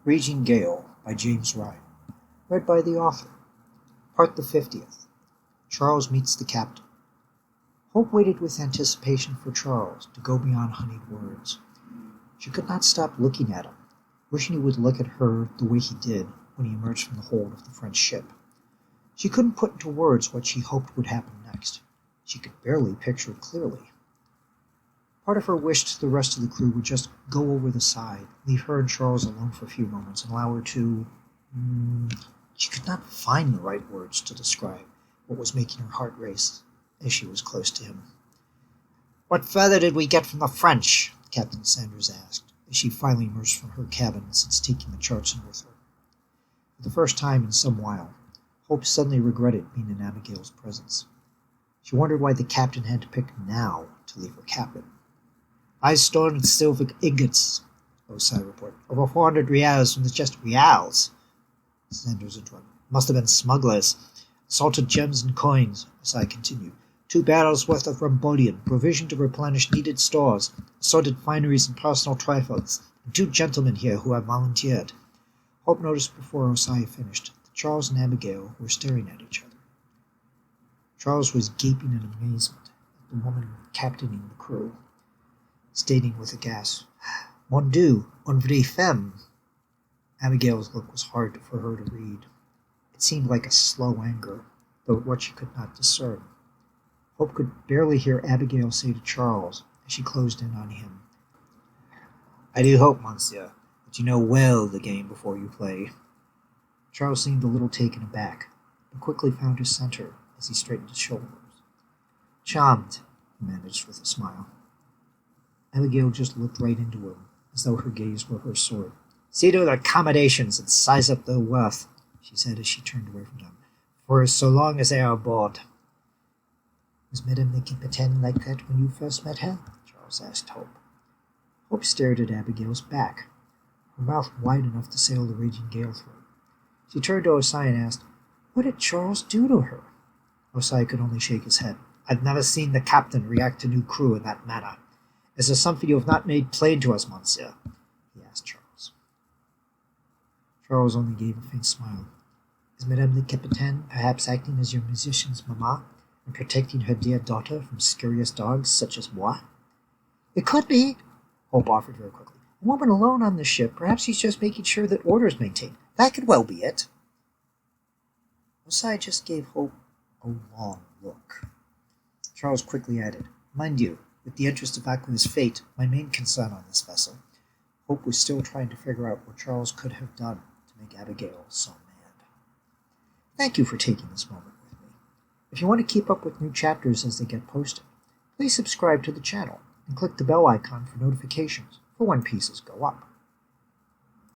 Raging Gale by James Ryan. Read by the author. Part the 50th. Charles meets the captain. Hope waited with anticipation for Charles to go beyond honeyed words. She could not stop looking at him, wishing he would look at her the way he did when he emerged from the hold of the French ship. She couldn't put into words what she hoped would happen next. She could barely picture it clearly. Part of her wished the rest of the crew would just go over the side, leave her and Charles alone for a few moments, and allow her to... She could not find the right words to describe what was making her heart race as she was close to him. "What further did we get from the French?" Captain Sanders asked, as she finally emerged from her cabin since taking the charts in with her. For the first time in some while, Hope suddenly regretted being in Abigail's presence. She wondered why the captain had to pick now to leave her cabin. "I stolen silver ingots," Osai reported. "Over 400 reals from the chest." "Reals?" Sanders interrupted. "Must have been smugglers. Assaulted gems and coins," Osai continued. 2 barrels worth of rumbolian, provision to replenish needed stores, assorted fineries and personal trifles, and 2 gentlemen here who have volunteered." Hope noticed before Osai finished that Charles and Abigail were staring at each other. Charles was gaping in amazement at the woman captaining the crew, stating with a gasp, "Mon Dieu, une vraie femme." Abigail's look was hard for her to read. It seemed like a slow anger, though what she could not discern. Hope could barely hear Abigail say to Charles as she closed in on him, "I do hope, monsieur, that you know well the game before you play." Charles seemed a little taken aback, but quickly found his center as he straightened his shoulders. "Charmed," he managed with a smile. Abigail just looked right into him, as though her gaze were her sword. "See to their accommodations and size up their worth," she said as she turned away from them, "for so long as they are aboard." "Was Madame the Capitaine like that when you first met her?" Charles asked Hope. Hope stared at Abigail's back, her mouth wide enough to sail the raging gale through. She turned to Osai and asked, "What did Charles do to her?" Osai could only shake his head. "I've never seen the captain react to new crew in that manner. Is there something you have not made plain to us, monsieur?" he asked Charles. Charles only gave a faint smile. "Is Madame the Capitaine perhaps acting as your musician's mamma, and protecting her dear daughter from scurrious dogs such as moi?" "It could be," Hope offered very quickly. "A woman alone on the ship. Perhaps he's just making sure that order is maintained. That could well be it." Osai just gave Hope a long look. Charles quickly added, "Mind you, with the interest of Aqua's fate, my main concern on this vessel." Hope was still trying to figure out what Charles could have done to make Abigail so mad. Thank you for taking this moment with me. If you want to keep up with new chapters as they get posted, please subscribe to the channel and click the bell icon for notifications for when pieces go up.